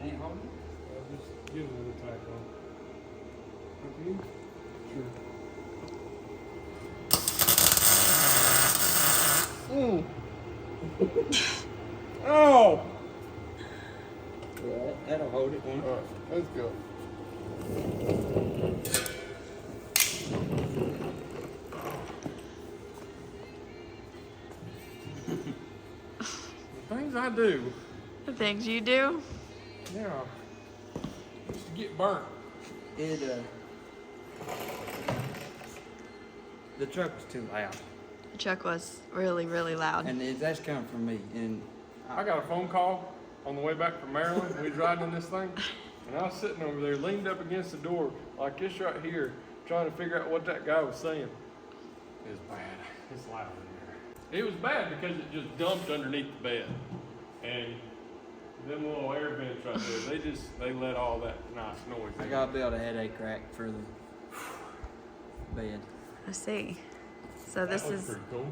Ain't holding it? Just get another tack on. Okay? Sure. Oh! Yeah, that'll hold it one. Alright, let's go. The things I do. The things you do? Yeah. Just to get burnt. The truck was too loud. The truck was really, really loud. And that's coming from me. And I got a phone call on the way back from Maryland. We was riding in this thing. And I was sitting over there, leaned up against the door, like this right here, trying to figure out what that guy was saying. It was bad. It's loud in there. It was bad because it just dumped underneath the bed. And them little air vents right there, they let all that nice noise in. I got to build a headache rack for the bed. I see. So this That looks is, pretty cool.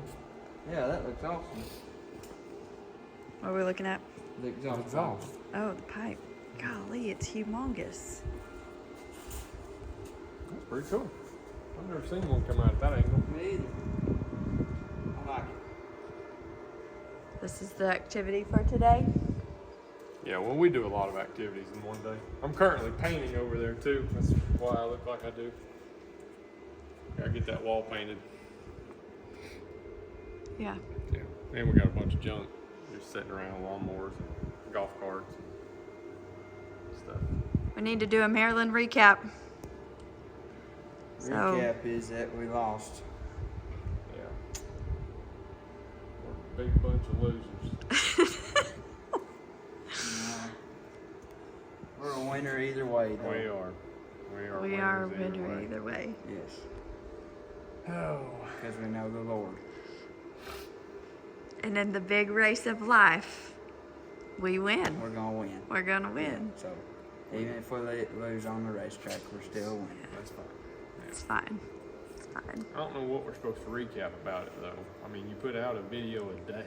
Yeah, that looks awesome. what are we looking at? The exhaust. Exhaust. Oh, the pipe. Golly, it's humongous. That's pretty cool. I've never seen one come out at that angle. Me either. I like it. This is the activity for today. Yeah, well, we do a lot of activities in one day. I'm currently painting over there too. That's why I look like I do. Gotta get that wall painted. Yeah. Yeah, and we got a bunch of junk just sitting around, lawnmowers and golf carts and stuff. We need to do a Maryland recap. So, Recap is that we lost. Yeah, we're a big bunch of losers. We're a winner either way, though. We are. we are a winner either way. Yes. Oh. Because we know the Lord. And in the big race of life, we win. We're going to win. We're going to win. So, even if we lose on the racetrack, we're still winning. That's fine. It's fine. It's fine. I don't know what we're supposed to recap about it though. I mean, you put out a video a day.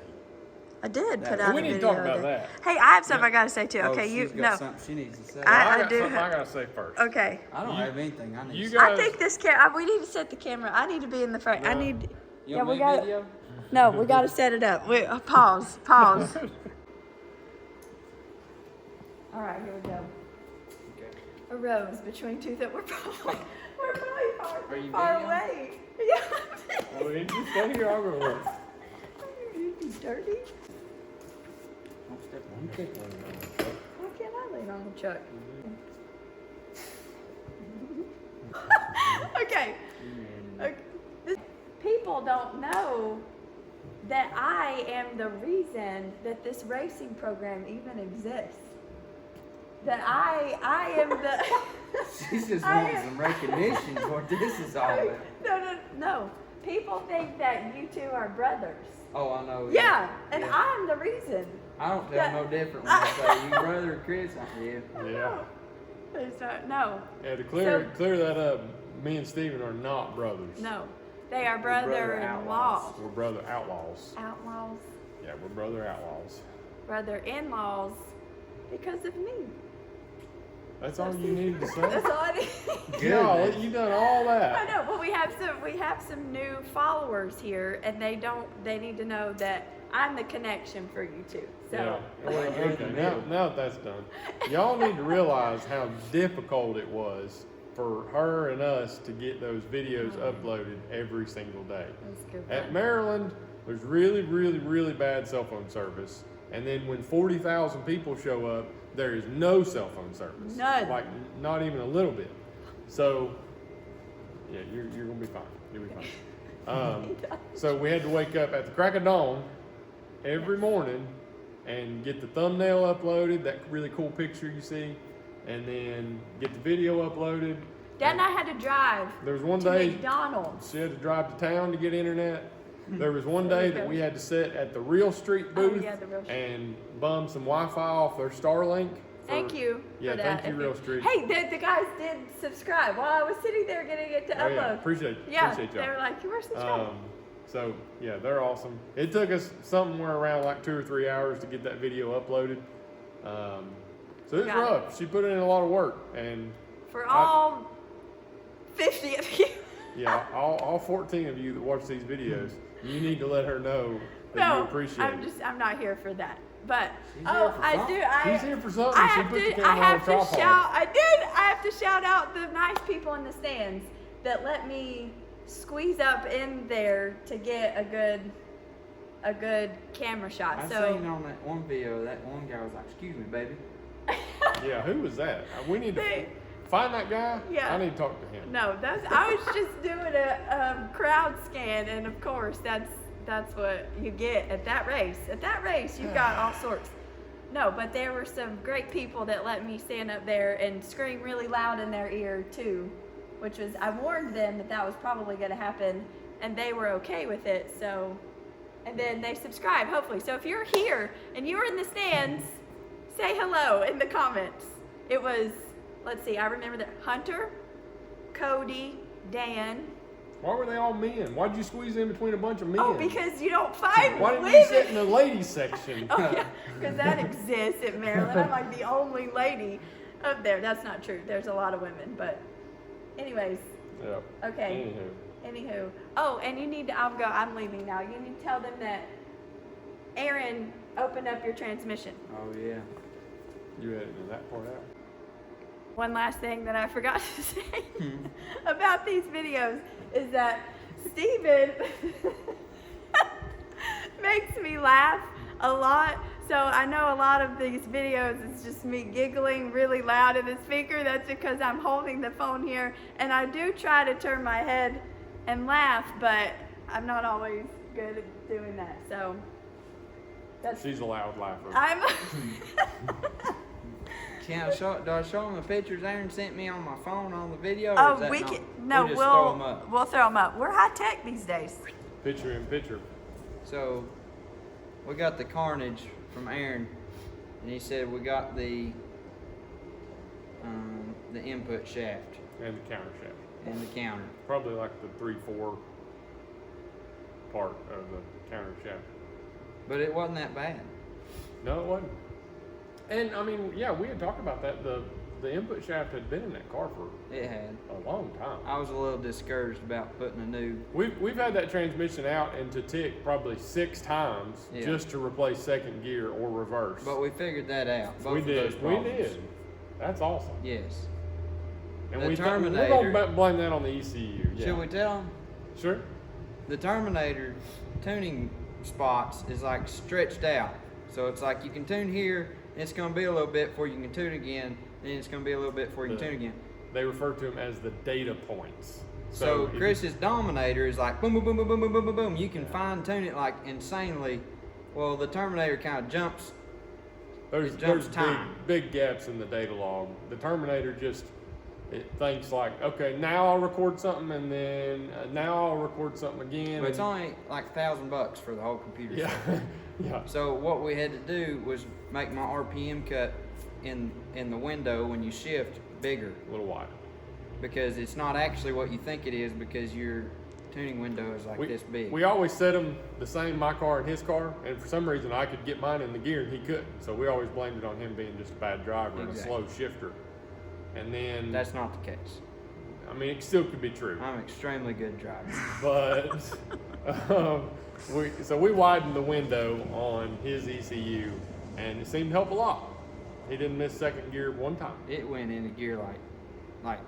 I did put Yeah, out we a need to video. talk about today. that. Hey, I have something I gotta say too. Oh, Okay, she's got something she needs to say. I got do something have- I gotta say first. Okay. I don't have anything I need You to say. guys- I think this camera. We need to set the camera. I need to be in the front. I No. need. You Yeah, want we me got. video? No, we got to set it up. Wait, pause. Pause. All right, here we go. Okay. A rose between two that we're probably Are you far videoing? away. Yeah. Well, you just stay here. I'll go look. You'd be dirty. Don't step on You it. take one of those. Why can't I lean on the truck? Okay. Okay. People don't know that I am the reason that this racing program even exists. That I am the. She's just I wanting am- some recognition for what this is all about. No. People think that you two are brothers. Oh, I know. Yeah, and Yeah. I'm the reason. I don't feel Yeah. no different when I say you brother Chris. Yeah. Yeah. There's no. Yeah. To clear that up, me and Steven are not brothers. No. They are brother brother-in-law. We're brother outlaws. Outlaws. Yeah, we're brother outlaws. Brother-in-laws because of me. That's all you needed to say. That's all I need. Golly, you done all I that. know, but we have some new followers here, and they need to know that I'm the connection for you two. So Yeah. Well, you're in the Okay. middle. Now that that's done, y'all need to realize how difficult it was for her and us to get those videos uploaded every single day. that's good. At Maryland, there's really, really, really bad cell phone service. And then when 40,000 people show up, there is no cell phone service. None. Like, not even a little bit. So, yeah, you're going to be fine. You'll be fine. So we had to wake up at the crack of dawn every morning and get the thumbnail uploaded, that really cool picture you see, and then get the video uploaded. Dad and I had to drive There was one to day McDonald's. she had to drive to town to get internet. There was one day that we had to sit at the Real Street booth Oh, yeah, the Real Street. and bum some Wi-Fi off their Starlink. Thank you. Yeah, for that. thank you, Real Street. Hey, the guys did subscribe while I was sitting there getting it to Oh upload. yeah, appreciate Yeah, y'all. they were like, you were subscribed. So yeah, they're awesome. It took us somewhere around like 2 or 3 hours to get that video uploaded. So it's Got it. rough. She put in a lot of work, and For all 50 of you. yeah, all 14 of you that watch these videos, you need to let her know that you appreciate it. I'm not here for that. But She's here for something. She's here for something. She put the camera on the tripod. I have to shout out the nice people in the stands that let me squeeze up in there to get a good camera shot. I So seen on that one video, that one guy was like, "Excuse me, baby." Yeah, who was that? We need to They- find that guy. Yeah. I need to talk to him. No, I was just doing a crowd scan, and of course that's what you get at that race. At that race, you've got all sorts. No, but there were some great people that let me stand up there and scream really loud in their ear too, which was, I warned them that was probably going to happen, and they were okay with it. So, and then they subscribed, hopefully. So if you're here and you're in the stands, say hello in the comments. It was, let's see, I remember that Hunter, Cody, Dan. Why were they all men? Why'd you squeeze in between a bunch of men? Oh, because you don't find Why didn't women. you sit in the ladies section? Oh yeah, because that exists at Maryland. I'm like the only lady up there. That's not true. There's a lot of women, but anyways, Yeah. okay. Anywho. Oh, and you need to, I'm leaving now. You need to tell them that Aaron opened up your transmission. Oh yeah. You edited that part out. One last thing that I forgot to say about these videos is that Steven makes me laugh a lot. So I know a lot of these videos it's just me giggling really loud in the speaker. That's because I'm holding the phone here, and I do try to turn my head and laugh, but I'm not always good at doing that. So that's She's a loud laugher. I'm Can I show? Do I show them the pictures Aaron sent me on my phone on the video? Or is that we not, can no, we just throw 'em up? we'll throw them up. We're high tech these days. Picture in picture. So we got the carnage from Aaron, and he said we got the input shaft And the counter shaft. and the counter. Probably like the 3/4 part of the counter shaft. But it wasn't that bad. No, it wasn't. And I mean, yeah, we had talked about that. The input shaft had been in that car for It had. a long time. I was a little discouraged about putting a new. We've had that transmission out into tick probably 6 times Yeah. just to replace second gear or reverse. But we figured that out. Both we of did. those We problems. did. That's awesome. Yes. And The we're Terminator- gonna blame that on the ECU. Yeah. Should we tell them? Sure. The Terminator tuning spots is like stretched out. So it's like you can tune here, and it's going to be a little bit before you can tune again, and it's going to be a little bit before you can tune again. They refer to them as the data points. So if you- Chris's Dominator is like boom, boom, boom, boom, boom, boom, boom, boom, boom. You can fine tune it like insanely. Well, the Terminator kind of jumps. There's It jumps big, time. big gaps in the data log. The Terminator just, it thinks like, okay, now I'll record something, and then now I'll record something again. But it's and- only like $1,000 for the whole computer. yeah, set. yeah. So what we had to do was make my RPM cut in the window when you shift bigger, A little wide. because it's not actually what you think it is, because your tuning window is like this big. We always set them the same, my car and his car, and for some reason I could get mine in the gear and he couldn't. So we always blamed it on him being just a bad driver and a Exactly. slow shifter. And then, That's not the case. I mean, it still could be true. I'm an extremely good driver. But we widened the window on his ECU, and it seemed to help a lot. He didn't miss second gear one time. It went into gear like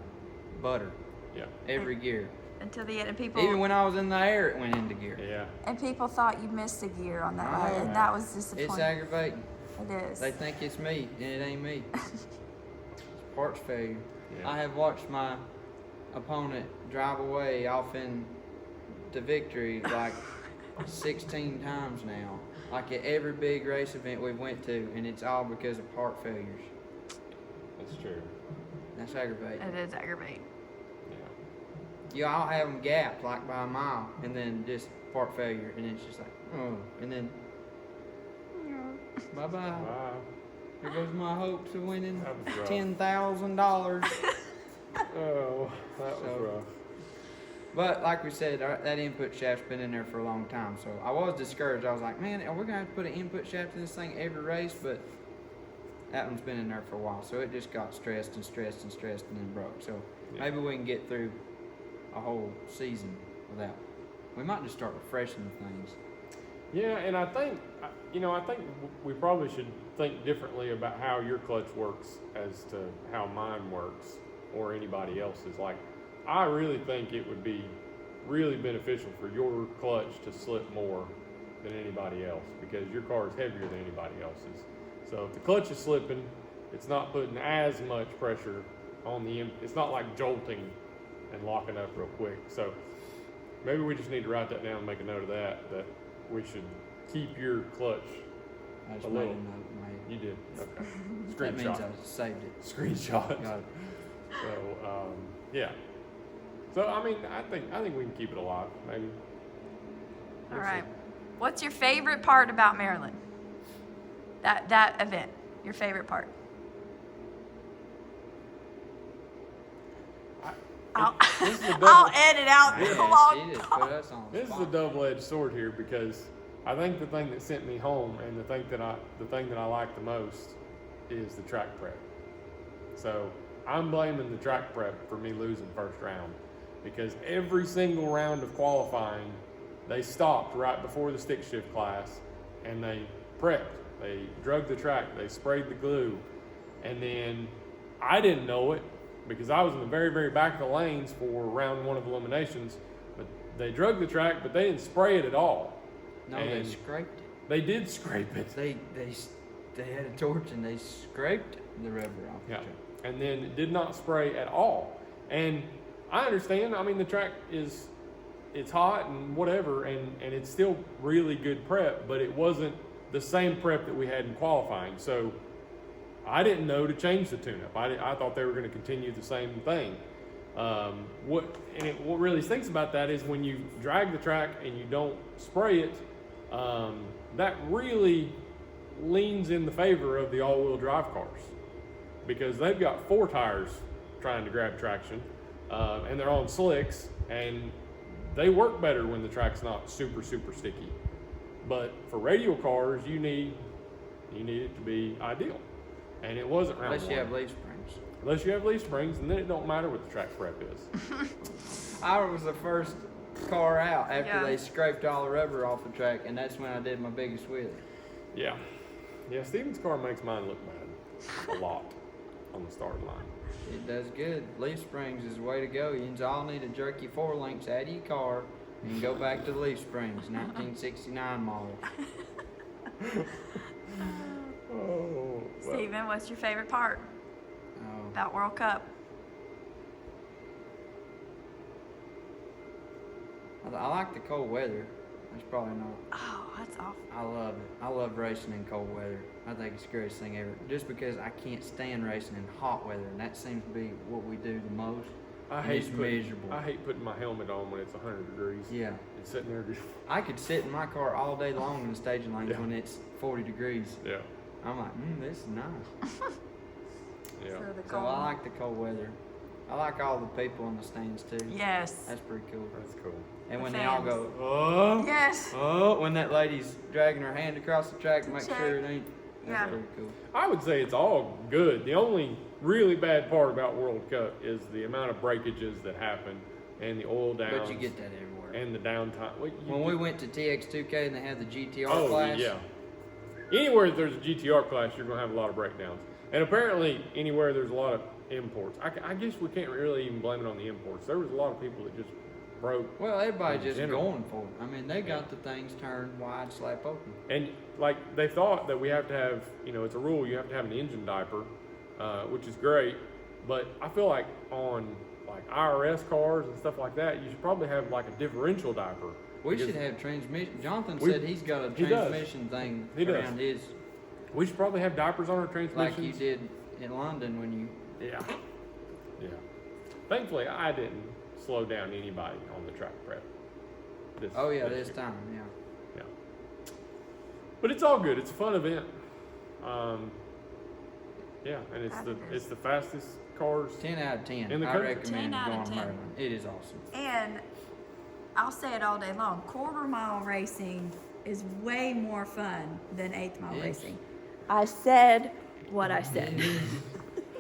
butter. Yeah, Every gear. Until the end, and people Even when I was in the air, it went into gear. yeah. and people thought you missed a gear on that ride, and No. that was It's disappointing. aggravating. It is. They think it's me, and it ain't me. It's parts failure. Yeah. I have watched my opponent drive away off in to victory like 16 times now. Like at every big race event we've went to, and it's all because of part failures. That's true. That's aggravating. It is aggravating. Yeah. You all have them gapped like by a mile, and then just part failure, and it's just like, oh, and then bye bye. Wow. Here goes my hopes of winning That was rough. $10,000. Oh, that was So- rough. But like we said, that input shaft's been in there for a long time, so I was discouraged. I was like, man, are we gonna have to put an input shaft in this thing every race? But That one's been in there for a while, so it just got stressed and stressed and stressed and then broke. So Yeah. maybe we can get through a whole season without. We might just start refreshing the things. Yeah, and I think we probably should think differently about how your clutch works as to how mine works or anybody else's. Like, I really think it would be really beneficial for your clutch to slip more than anybody else because your car is heavier than anybody else's. So if the clutch is slipping, it's not putting as much pressure on it's not like jolting and locking up real quick. So maybe we just need to write that down and make a note of that we should keep your clutch I just a made little. a note in my head. You did. Okay. That means Screenshot. I saved it. Screenshot. Got it. So yeah. So I mean, I think we can keep it alive. Maybe. All We'll right. see. What's your favorite part about Maryland? That event. Your favorite part? This is a I'll double. edit out the Man, long she just talk. put us on the This is a spot. double-edged sword here because I think the thing that sent me home and the thing that I like the most is the track prep. So I'm blaming the track prep for me losing first round because every single round of qualifying, they stopped right before the stick shift class and they prepped. They drug the track, they sprayed the glue, and then I didn't know it because I was in the very, very back of the lanes for round one of eliminations, but they drug the track, but they didn't spray it at all. No, they And scraped it. They did scrape it. They had a torch and they scraped the rubber off the Yeah. track. And then it did not spray at all. And I understand, I mean, the track it's hot and whatever, and it's still really good prep, but it wasn't the same prep that we had in qualifying. So I didn't know to change the tune-up. I thought they were going to continue the same thing. What really stinks about that is when you drag the track and you don't spray it, that really leans in the favor of the all-wheel drive cars because they've got 4 tires trying to grab traction, and they're on slicks, and they work better when the track's not super, super sticky. But for radial cars, you need it to be ideal. And it wasn't round Unless you one. have leaf springs. Unless you have leaf springs, and then it don't matter what the track prep is. I was the first car out after Yeah. they scraped all the rubber off the track, and that's when I did my biggest wheel. Yeah. Yeah, Steven's car makes mine look bad. A lot on the start line. It does good. Leaf springs is the way to go. You all need to jerk your 4 links out of your car and go back to the leaf springs, 1969 model. Oh. Well, Steven, what's your favorite part Oh, about World Cup? I like the cold weather. That's probably not. Oh, that's awful. I love it. I love racing in cold weather. I think it's the greatest thing ever. Just because I can't stand racing in hot weather, and that seems to be what we do the most. I And hate it's putting, miserable. I hate putting my helmet on when it's 100 degrees. Yeah. And sitting there just, I could sit in my car all day long in the staging lanes Yeah. when it's 40 degrees. yeah. I'm like, this is nice. Yeah. So the So cold. I like the cold weather. I like all the people in the stands too. Yes. That's pretty cool. That's cool. And The when they all fans. go, oh, Yes. oh, when that lady's dragging her hand across the track to make Check. sure it ain't. That's Yeah. pretty cool. I would say it's all good. The only really bad part about World Cup is the amount of breakages that happen and the oil downs. But you get that everywhere. And the downtime. Well, you When we get- went to TX2K and they had the GTR Oh, class, yeah. Anywhere there's a GTR class, you're going to have a lot of breakdowns. And apparently, anywhere there's a lot of imports. I guess we can't really even blame it on the imports. There was a lot of people that just broke. well, everybody's In just general. going for it. I mean, they got the things turned wide, slap open. And, like, they thought that we have to have, it's a rule, you have to have an engine diaper, which is great. But I feel like on, like, IRS cars and stuff like that, you should probably have, like, a differential diaper. We Because should have transmission. Jonathan We- said he's got a he does. transmission thing He does. around his, We should probably have diapers on our transmissions. like you did in London when you. Yeah. Yeah. Thankfully, I didn't slow down anybody on the track prep. Oh yeah, this this year. time, yeah. Yeah. But it's all good. It's a fun event. Yeah, and it's the fastest cars. 10 out of 10. In the I country. recommend 10 out of going to 10. Maryland. It is awesome. And I'll say it all day long. Quarter mile racing is way more fun than eighth mile Yes. racing. I said what I said.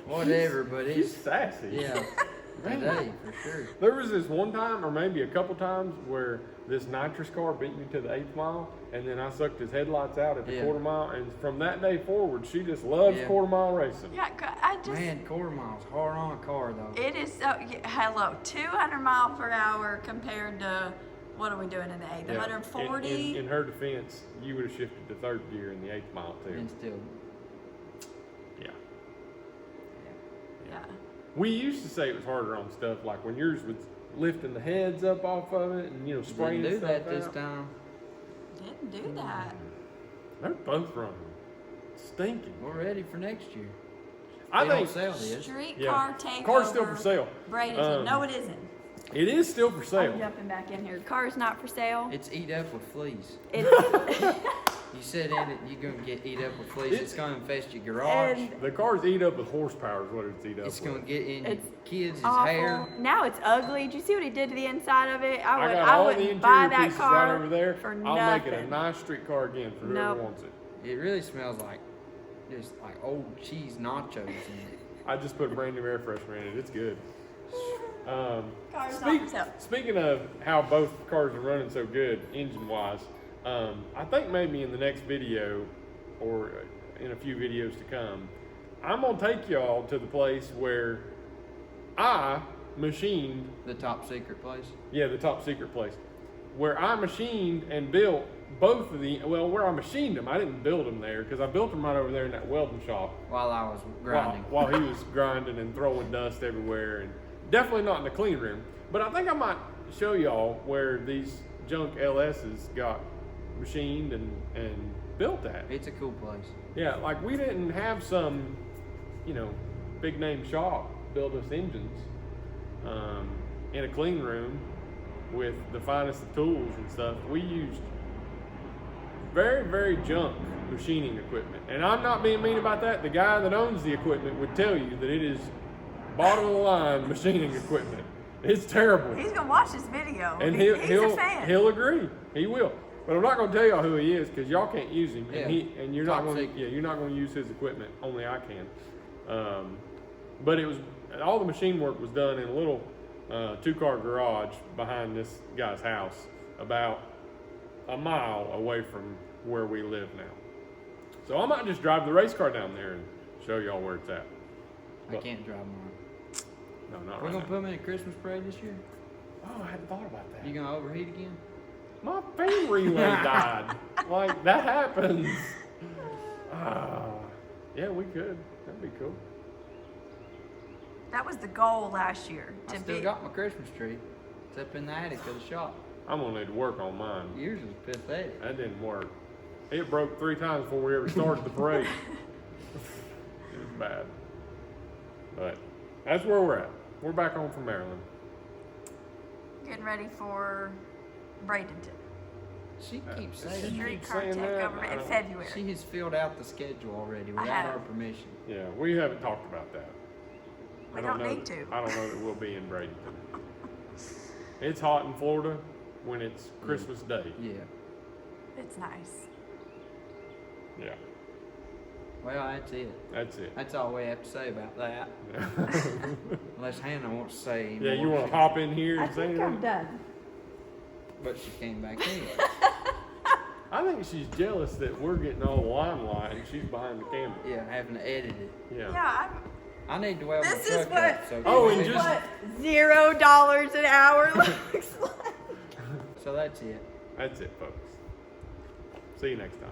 Whatever, but She's it's sassy. yeah. Man. Today for sure. There was this one time, or maybe a couple times, where this nitrous car beat me to the 8th mile, and then I sucked his headlights out at the Yeah. quarter mile, and from that day forward, she just loves Yeah. quarter mile racing. Yeah, I just. Man, quarter miles hard on a car though. It is so. Hello, 200 mile per hour compared to what are we doing in the 8th? Yeah. 140. In her defense, you would have shifted to 3rd gear in the 8th mile too. And still, Yeah. Yeah. We used to say it was harder on stuff like when yours was lifting the heads up off of it and spraying didn't do stuff that this out. time. Didn't do that. They're both running stinking. We're ready for next year. I They don't think sell this. Streetcar takeover. car's still for sale. Bradenton. No, it isn't. It is still for sale. I'm jumping back in here. Car's not for sale. It's eat up with fleas. It's You said in it, you're gonna get eat up with fleas. It's gonna infest your garage. And The cars eat up with horsepower is what it's eat up It's with. gonna get in your It's kids' awful. hair. Now it's ugly. Did you see what he did to the inside of it? I got I all the wouldn't buy interior that pieces car right over there. for I'll nothing. make it a nice street car again for whoever Nope. wants it. It really smells like just like old cheese nachos in it. I just put a brand new air freshener in it. It's good. Car's not for sale. Speaking of how both cars are running so good engine wise, I think maybe in the next video or in a few videos to come, I'm gonna take y'all to the place where I machined, The top secret place. the top secret place, where I machined and built both of where I machined them. I didn't build them there because I built them right over there in that welding shop While I was grinding. while he was grinding and throwing dust everywhere, and definitely not in the clean room. But I think I might show y'all where these junk LS's got machined and built at. It's a cool place. Yeah, like we didn't have some, big name shop build us engines in a clean room with the finest of tools and stuff. We used very, very junk machining equipment. And I'm not being mean about that. The guy that owns the equipment would tell you that it is bottom of the line machining equipment. It's terrible. He's gonna watch this video. And He's he'll a fan. he'll agree. He will. But I'm not going to tell y'all who he is because y'all can't use him, Yeah. and you're not Top going to. secret. Yeah, you're not going to use his equipment. Only I can. But it was all the machine work was done in a little 2-car garage behind this guy's house, about a mile away from where we live now. So I might just drive the race car down there and show y'all where it's at. I can't drive mine. No, not We're right gonna now. put them in a Christmas parade this year. Oh, I hadn't thought about that. You gonna overheat again? My fan relay died. Like, that happens. Yeah, we could. That'd be cool. That was the goal last year. I still got my Christmas tree. It's up in the attic of the shop. I'm gonna need to work on mine. Yours is pathetic. That didn't work. It broke 3 times before we ever started the parade. It was bad. But that's where we're at. We're back home from Maryland. Getting ready for Bradenton. She keeps She saying that. keeps Streetcar saying that. takeover in February. She has filled out the schedule already without have. our permission. Yeah, we haven't talked about that. We I don't know need to. I don't know that we'll be in Bradenton. It's hot in Florida when it's Christmas Day. Yeah. It's nice. Yeah, Well, that's it. that's it. That's all we have to say about that. Unless Hannah wants to say any Yeah, you more. want to hop in here I and say think I'm anything? done. But she came back anyway. I think she's jealous that we're getting all the limelight and she's behind the camera. Yeah, having to edit it. Yeah. Yeah, I need to weld This my is truck what- up. So Oh, she and can- just- what $0 an hour looks like. So that's it. That's it, folks. See you next time.